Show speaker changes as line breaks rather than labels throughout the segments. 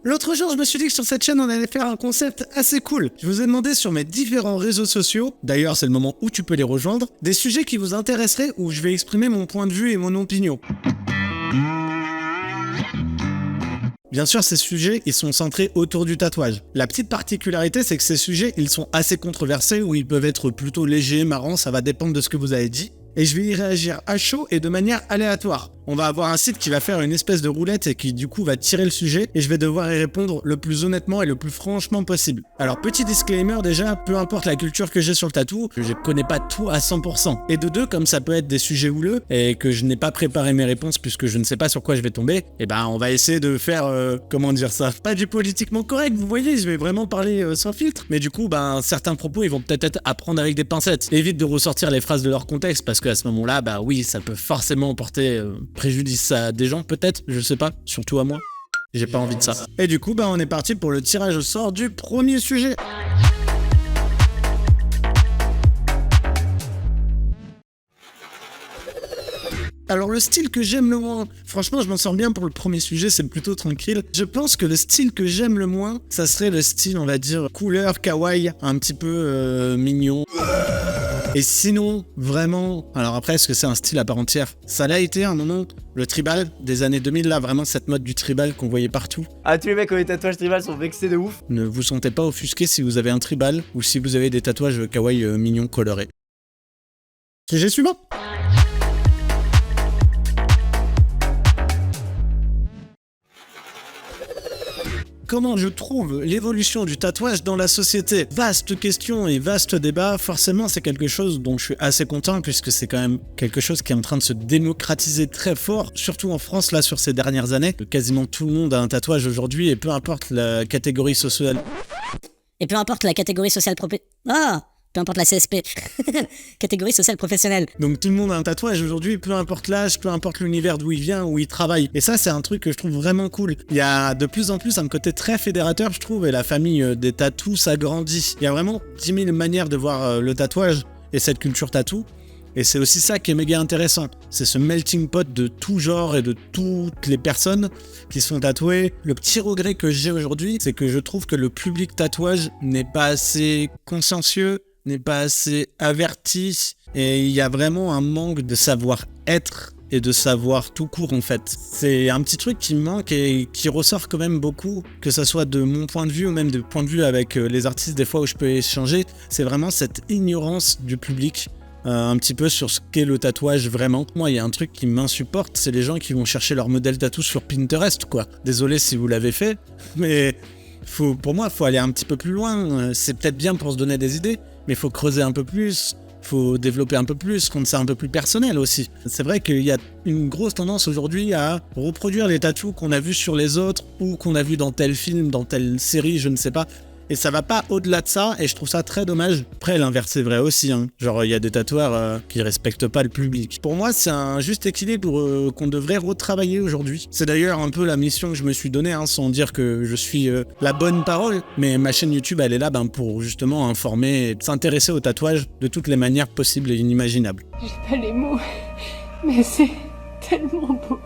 L'autre jour, je me suis dit que sur cette chaîne, on allait faire un concept assez cool. Je vous ai demandé sur mes différents réseaux sociaux, d'ailleurs c'est le moment où tu peux les rejoindre, des sujets qui vous intéresseraient où je vais exprimer mon point de vue et mon opinion. Bien sûr, ces sujets, ils sont centrés autour du tatouage. La petite particularité, c'est que ces sujets, ils sont assez controversés ou ils peuvent être plutôt légers, marrants, ça va dépendre de ce que vous avez dit. Et je vais y réagir à chaud et de manière aléatoire. On va avoir un site qui va faire une espèce de roulette et qui du coup va tirer le sujet et je vais devoir y répondre le plus honnêtement et le plus franchement possible. Alors petit disclaimer déjà, peu importe la culture que j'ai sur le tatou, je connais pas tout à 100%. Et de deux, comme ça peut être des sujets houleux et que je n'ai pas préparé mes réponses puisque je ne sais pas sur quoi je vais tomber, et ben on va essayer de faire, comment dire ça, pas du politiquement correct, vous voyez, je vais vraiment parler sans filtre. Mais du coup, ben certains propos ils vont peut-être être à prendre avec des pincettes. Évite de ressortir les phrases de leur contexte parce qu'à ce moment-là, bah oui, ça peut forcément porter préjudice à des gens peut-être, je sais pas, surtout à moi. J'ai pas envie de ça. Et du coup, bah on est parti pour le tirage au sort du premier sujet. Alors le style que j'aime le moins, franchement je m'en sors bien pour le premier sujet, c'est plutôt tranquille. Je pense que le style que j'aime le moins, ça serait le style, on va dire, couleur kawaii, un petit peu mignon. Et sinon, vraiment, alors après, est-ce que c'est un style à part entière? Ça l'a été à un moment, le tribal des années 2000, là, vraiment cette mode du tribal qu'on voyait partout.
Ah, tous les mecs qui ont des tatouages tribal sont vexés de ouf.
Ne vous sentez pas offusqué si vous avez un tribal ou si vous avez des tatouages kawaii mignons colorés. Sujet suivant. Comment je trouve l'évolution du tatouage dans la société? Vaste question et vaste débat, forcément c'est quelque chose dont je suis assez content puisque c'est quand même quelque chose qui est en train de se démocratiser très fort, surtout en France là sur ces dernières années. Quasiment tout le monde a un tatouage aujourd'hui et peu importe la catégorie sociale.
Peu importe la CSP. Catégorie sociale professionnelle.
Donc tout le monde a un tatouage aujourd'hui, peu importe l'âge, peu importe l'univers d'où il vient, où il travaille. Et ça, c'est un truc que je trouve vraiment cool. Il y a de plus en plus un côté très fédérateur, je trouve, et la famille des tatous s'agrandit. Il y a vraiment 10 000 manières de voir le tatouage et cette culture tatou. Et c'est aussi ça qui est méga intéressant. C'est ce melting pot de tout genre et de toutes les personnes qui sont tatouées. Le petit regret que j'ai aujourd'hui, c'est que je trouve que le public tatouage n'est pas assez consciencieux, n'est pas assez averti, et il y a vraiment un manque de savoir-être et de savoir tout court en fait. C'est un petit truc qui me manque et qui ressort quand même beaucoup, que ça soit de mon point de vue ou même de point de vue avec les artistes des fois où je peux échanger, c'est vraiment cette ignorance du public. Un petit peu sur ce qu'est le tatouage vraiment. Moi, il y a un truc qui m'insupporte, c'est les gens qui vont chercher leur modèle tatou sur Pinterest, quoi. Désolé si vous l'avez fait, mais pour moi, il faut aller un petit peu plus loin. C'est peut-être bien pour se donner des idées, mais il faut creuser un peu plus, faut développer un peu plus, rendre ça un peu plus personnel aussi. C'est vrai qu'il y a une grosse tendance aujourd'hui à reproduire les tatous qu'on a vus sur les autres ou qu'on a vus dans tel film, dans telle série, je ne sais pas. Et ça va pas au-delà de ça, et je trouve ça très dommage. Après, l'inverse est vrai aussi, hein. Genre, il y a des tatoueurs qui respectent pas le public. Pour moi, c'est un juste équilibre qu'on devrait retravailler aujourd'hui. C'est d'ailleurs un peu la mission que je me suis donnée, hein, sans dire que je suis la bonne parole. Mais ma chaîne YouTube, elle est là pour justement informer et s'intéresser au tatouage de toutes les manières possibles et inimaginables.
J'ai pas les mots, mais c'est tellement beau.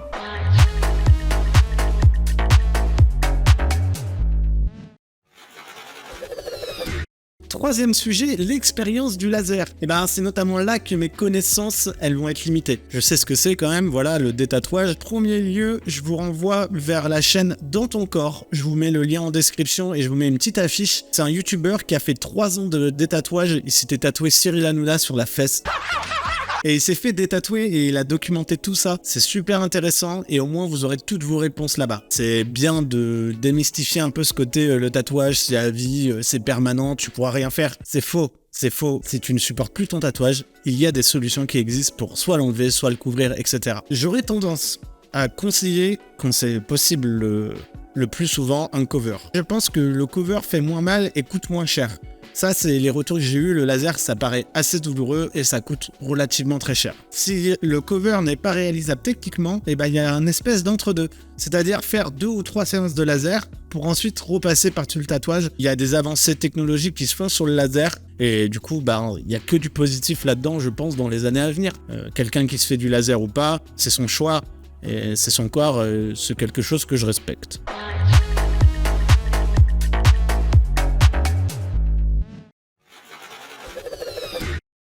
Troisième sujet, l'expérience du laser. Et ben c'est notamment là que mes connaissances, elles vont être limitées. Je sais ce que c'est quand même, voilà, le détatouage. Premier lieu, je vous renvoie vers la chaîne Dans ton corps. Je vous mets le lien en description et je vous mets une petite affiche. C'est un YouTuber qui a fait 3 ans de détatouage. Il s'était tatoué Cyril Hanouna sur la fesse. Et il s'est fait détatouer et il a documenté tout ça. C'est super intéressant et au moins vous aurez toutes vos réponses là-bas. C'est bien de démystifier un peu ce côté le tatouage, c'est à vie, c'est permanent, tu pourras rien faire. C'est faux. C'est faux. Si tu ne supportes plus ton tatouage, il y a des solutions qui existent pour soit l'enlever, soit le couvrir, etc. J'aurais tendance à conseiller, quand c'est possible le plus souvent, un cover. Je pense que le cover fait moins mal et coûte moins cher. Ça, c'est les retours que j'ai eu. Le laser, ça paraît assez douloureux et ça coûte relativement très cher. Si le cover n'est pas réalisable techniquement, il y a un espèce d'entre-deux. C'est-à-dire faire 2 ou 3 séances de laser pour ensuite repasser par-dessus le tatouage. Il y a des avancées technologiques qui se font sur le laser et du coup, il n'y a que du positif là-dedans, je pense, dans les années à venir. Quelqu'un qui se fait du laser ou pas, c'est son choix et c'est son corps, c'est quelque chose que je respecte.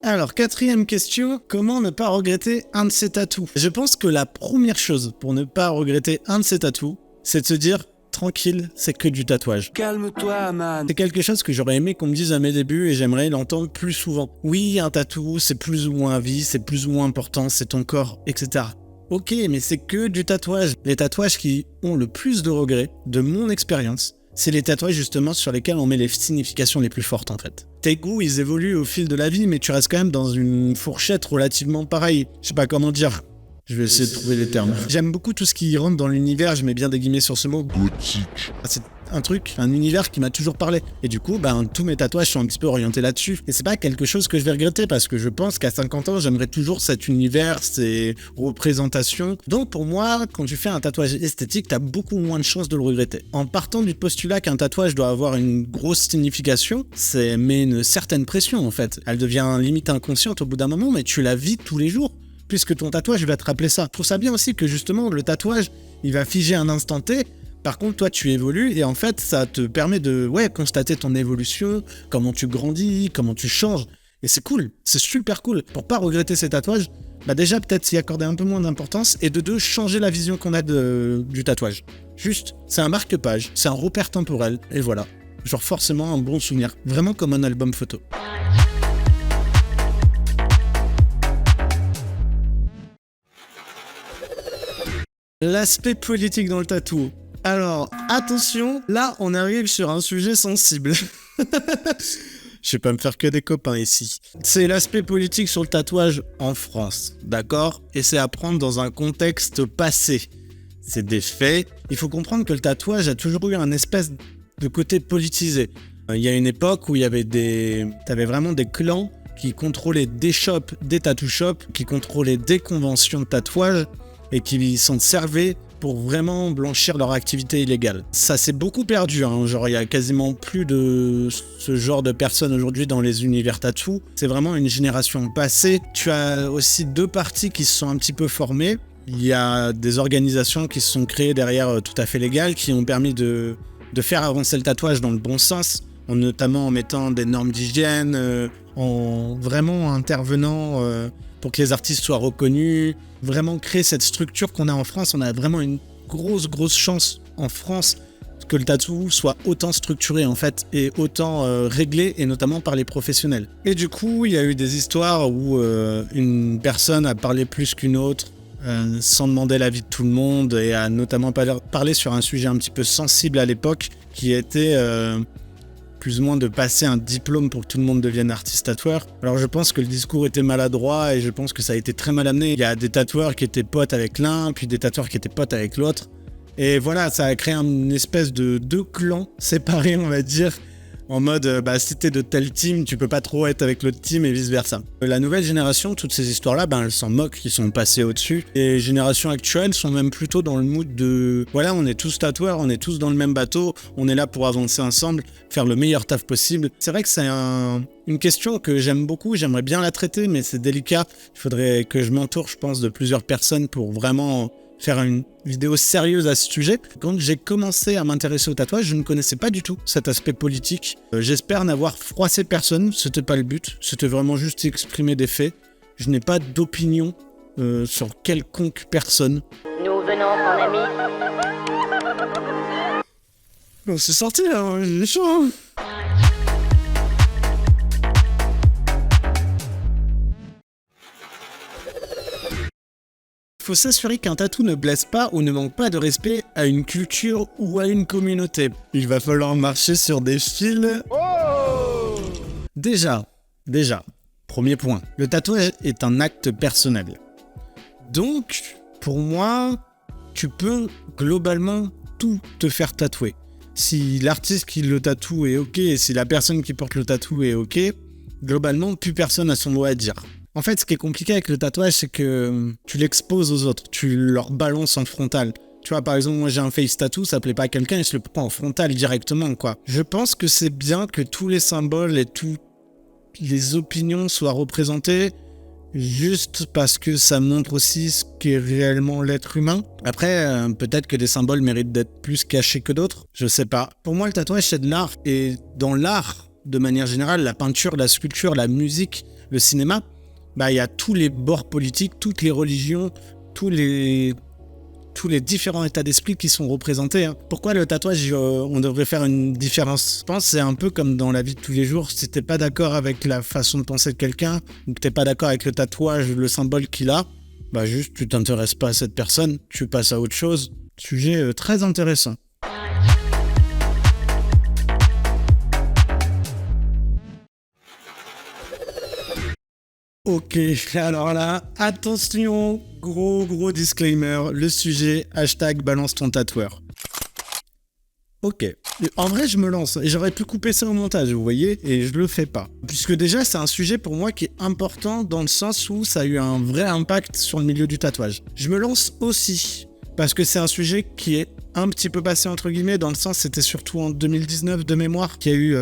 Alors, quatrième question, comment ne pas regretter un de ces tatous? Je pense que la première chose pour ne pas regretter un de ces tatous, c'est de se dire, tranquille, c'est que du tatouage.
Calme-toi, man.
C'est quelque chose que j'aurais aimé qu'on me dise à mes débuts et j'aimerais l'entendre plus souvent. Oui, un tatou, c'est plus ou moins à vie, c'est plus ou moins important, c'est ton corps, etc. Ok, mais c'est que du tatouage. Les tatouages qui ont le plus de regrets, de mon expérience, c'est les tatouages justement sur lesquels on met les significations les plus fortes en fait. Tes goûts, ils évoluent au fil de la vie, mais tu restes quand même dans une fourchette relativement pareille. Je sais pas comment dire. Je vais essayer de trouver les termes. J'aime beaucoup tout ce qui rentre dans l'univers, je mets bien des guillemets sur ce mot. Gothique. C'est un univers qui m'a toujours parlé. Et du coup, tous mes tatouages sont un petit peu orientés là-dessus. Et c'est pas quelque chose que je vais regretter parce que je pense qu'à 50 ans, j'aimerais toujours cet univers, ces représentations. Donc pour moi, quand tu fais un tatouage esthétique, t'as beaucoup moins de chances de le regretter. En partant du postulat qu'un tatouage doit avoir une grosse signification, c'est met une certaine pression en fait. Elle devient limite inconsciente au bout d'un moment, mais tu la vis tous les jours. Puisque ton tatouage va te rappeler ça. Je trouve ça bien aussi que justement le tatouage, il va figer un instant T. Par contre, toi, tu évolues et en fait, ça te permet de constater ton évolution, comment tu grandis, comment tu changes. Et c'est cool, c'est super cool. Pour pas regretter ces tatouages, déjà peut-être s'y accorder un peu moins d'importance et de deux, changer la vision qu'on a du tatouage. Juste, c'est un marque-page, c'est un repère temporel et voilà. Genre forcément un bon souvenir, vraiment comme un album photo. L'aspect politique dans le tatou. Alors, attention, là, on arrive sur un sujet sensible. Je vais pas me faire que des copains ici. C'est l'aspect politique sur le tatouage en France, d'accord? Et c'est à prendre dans un contexte passé. C'est des faits. Il faut comprendre que le tatouage a toujours eu un espèce de côté politisé. Il y a une époque où t'avais vraiment des clans qui contrôlaient des shops, des tattoo shops, qui contrôlaient des conventions de tatouage, et qui s'en servaient pour vraiment blanchir leur activité illégale. Ça s'est beaucoup perdu, genre il y a quasiment plus de ce genre de personnes aujourd'hui dans les univers tatou. C'est vraiment une génération passée. Tu as aussi deux partis qui se sont un petit peu formés. Il y a des organisations qui se sont créées derrière tout à fait légales, qui ont permis de faire avancer le tatouage dans le bon sens, notamment en mettant des normes d'hygiène, en vraiment intervenant pour que les artistes soient reconnus, vraiment créer cette structure qu'on a en France. On a vraiment une grosse chance en France que le tatou soit autant structuré en fait et autant réglé, et notamment par les professionnels. Et du coup, il y a eu des histoires où une personne a parlé plus qu'une autre sans demander l'avis de tout le monde, et a notamment parlé sur un sujet un petit peu sensible à l'époque qui était plus ou moins de passer un diplôme pour que tout le monde devienne artiste tatoueur. Alors je pense que le discours était maladroit et je pense que ça a été très mal amené. Il y a des tatoueurs qui étaient potes avec l'un, puis des tatoueurs qui étaient potes avec l'autre. Et voilà, ça a créé une espèce de deux clans séparés, on va dire, en mode si t'es de tel team, tu peux pas trop être avec l'autre team et vice versa. La nouvelle génération, toutes ces histoires-là, elles s'en moquent, ils sont passés au-dessus. Et les générations actuelles sont même plutôt dans le mood de voilà, on est tous tatoueurs, on est tous dans le même bateau, on est là pour avancer ensemble, faire le meilleur taf possible. C'est vrai que c'est une question que j'aime beaucoup, j'aimerais bien la traiter, mais c'est délicat. Il faudrait que je m'entoure, je pense, de plusieurs personnes pour vraiment faire une vidéo sérieuse à ce sujet. Quand j'ai commencé à m'intéresser au tatouage, je ne connaissais pas du tout cet aspect politique. J'espère n'avoir froissé personne, c'était pas le but, c'était vraiment juste exprimer des faits. Je n'ai pas d'opinion sur quelconque personne.
Nous venons, mon ami.
Bon, c'est sorti, hein, j'ai chaud, hein. Il faut s'assurer qu'un tatou ne blesse pas ou ne manque pas de respect à une culture ou à une communauté. Il va falloir marcher sur des fils. Oh! Déjà, premier point, le tatouage est un acte personnel. Donc, pour moi, tu peux globalement tout te faire tatouer. Si l'artiste qui le tatoue est ok, et si la personne qui porte le tatou est ok, globalement, plus personne n'a son mot à dire. En fait, ce qui est compliqué avec le tatouage, c'est que tu l'exposes aux autres, tu leur balances en frontal. Tu vois, par exemple, moi j'ai un face tattoo, ça plaît pas à quelqu'un, il se le prend en frontal directement, quoi. Je pense que c'est bien que tous les symboles et toutes les opinions soient représentés, juste parce que ça montre aussi ce qu'est réellement l'être humain. Après, peut-être que des symboles méritent d'être plus cachés que d'autres, je sais pas. Pour moi, le tatouage, c'est de l'art, et dans l'art, de manière générale, la peinture, la sculpture, la musique, le cinéma, bah il y a tous les bords politiques, toutes les religions, tous les différents états d'esprit qui sont représentés. Pourquoi le tatouage, on devrait faire une différence? Je pense que c'est un peu comme dans la vie de tous les jours. Si t'es pas d'accord avec la façon de penser de quelqu'un, ou que t'es pas d'accord avec le tatouage, le symbole qu'il a, bah juste tu t'intéresses pas à cette personne, tu passes à autre chose. Sujet très intéressant. Ok, alors là, attention, gros disclaimer, le sujet, #balance ton tatoueur. Ok, en vrai je me lance, et j'aurais pu couper ça au montage, vous voyez, et je le fais pas. Puisque déjà c'est un sujet pour moi qui est important dans le sens où ça a eu un vrai impact sur le milieu du tatouage. Je me lance aussi, parce que c'est un sujet qui est un petit peu passé entre guillemets, dans le sens c'était surtout en 2019 de mémoire qu'il y a eu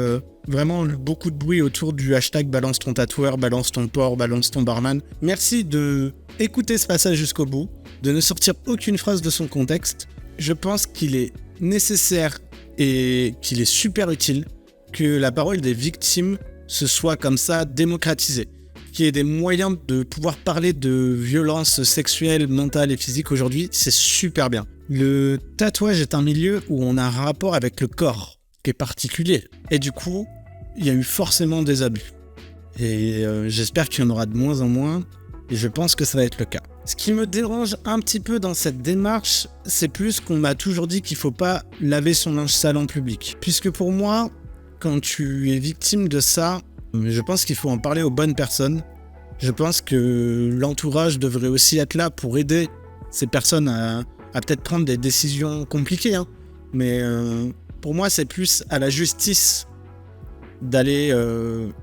vraiment beaucoup de bruit autour du #balance ton tatoueur, balance ton port, balance ton barman. Merci de écouter ce passage jusqu'au bout, de ne sortir aucune phrase de son contexte. Je pense qu'il est nécessaire et qu'il est super utile que la parole des victimes se soit comme ça démocratisée. Qu'il y ait des moyens de pouvoir parler de violences sexuelles, mentales et physiques aujourd'hui, c'est super bien. Le tatouage est un milieu où on a un rapport avec le corps qui est particulier. Et du coup, il y a eu forcément des abus. Et j'espère qu'il y en aura de moins en moins, et je pense que ça va être le cas. Ce qui me dérange un petit peu dans cette démarche, c'est plus qu'on m'a toujours dit qu'il faut pas laver son linge sale en public. Puisque pour moi, quand tu es victime de ça, je pense qu'il faut en parler aux bonnes personnes. Je pense que l'entourage devrait aussi être là pour aider ces personnes à peut-être prendre des décisions compliquées. Mais pour moi, c'est plus à la justice d'aller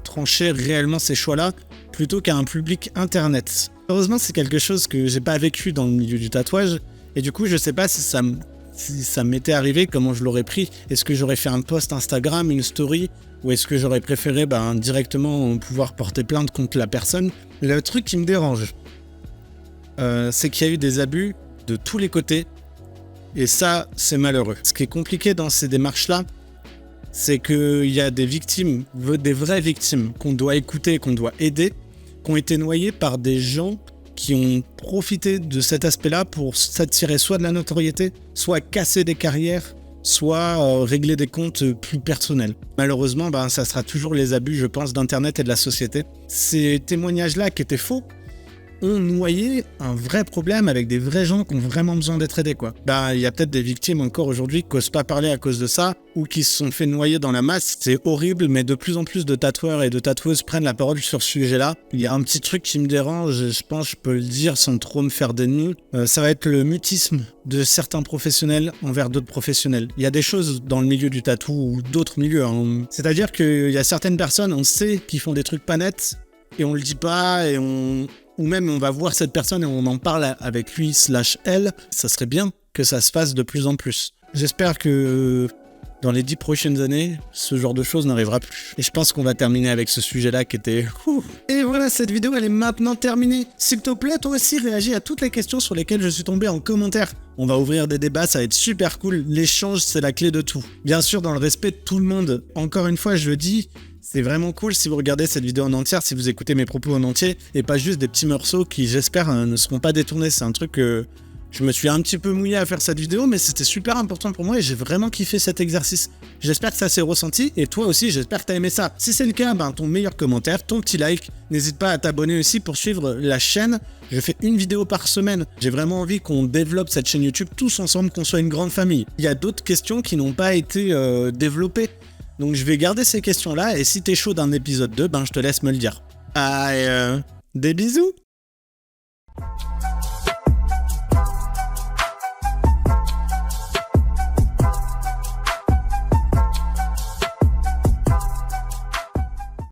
trancher réellement ces choix-là plutôt qu'à un public internet. Heureusement, c'est quelque chose que j'ai pas vécu dans le milieu du tatouage. Et du coup, je sais pas si ça m'était arrivé, comment je l'aurais pris. Est-ce que j'aurais fait un post Instagram, une story, ou est-ce que j'aurais préféré directement pouvoir porter plainte contre la personne? Le truc qui me dérange, c'est qu'il y a eu des abus de tous les côtés, et ça, c'est malheureux. Ce qui est compliqué dans ces démarches-là, c'est qu'il y a des victimes, des vraies victimes, qu'on doit écouter, qu'on doit aider, qui ont été noyées par des gens qui ont profité de cet aspect-là pour s'attirer soit de la notoriété, soit casser des carrières, soit régler des comptes plus personnels. Malheureusement, ça sera toujours les abus, je pense, d'Internet et de la société. Ces témoignages-là, qui étaient faux, ont noyé un vrai problème avec des vrais gens qui ont vraiment besoin d'être aidés, quoi. Il y a peut-être des victimes encore aujourd'hui qui n'osent pas parler à cause de ça, ou qui se sont fait noyer dans la masse. C'est horrible, mais de plus en plus de tatoueurs et de tatoueuses prennent la parole sur ce sujet-là. Il y a un petit truc qui me dérange, je pense que je peux le dire sans trop me faire d'ennemis. Ça va être le mutisme de certains professionnels envers d'autres professionnels. Il y a des choses dans le milieu du tatou ou d'autres milieux. C'est-à-dire qu'il y a certaines personnes, on sait qu'ils font des trucs pas nets, et on le dit pas, ou même on va voir cette personne et on en parle avec lui/elle, ça serait bien que ça se fasse de plus en plus. J'espère que dans les 10 prochaines années, ce genre de choses n'arrivera plus. Et je pense qu'on va terminer avec ce sujet-là qui était... Et voilà, cette vidéo, elle est maintenant terminée. S'il te plaît, toi aussi, réagis à toutes les questions sur lesquelles je suis tombé en commentaire. On va ouvrir des débats, ça va être super cool. L'échange, c'est la clé de tout. Bien sûr, dans le respect de tout le monde. Encore une fois, je le dis... C'est vraiment cool si vous regardez cette vidéo en entière, si vous écoutez mes propos en entier, et pas juste des petits morceaux qui, j'espère, ne seront pas détournés. C'est un truc que je me suis un petit peu mouillé à faire cette vidéo, mais c'était super important pour moi et j'ai vraiment kiffé cet exercice. J'espère que ça s'est ressenti, et toi aussi, j'espère que t'as aimé ça. Si c'est le cas, ton meilleur commentaire, ton petit like, n'hésite pas à t'abonner aussi pour suivre la chaîne. Je fais une vidéo par semaine. J'ai vraiment envie qu'on développe cette chaîne YouTube tous ensemble, qu'on soit une grande famille. Il y a d'autres questions qui n'ont pas été développées. Donc je vais garder ces questions-là, et si t'es chaud d'un épisode 2, je te laisse me le dire. Des bisous!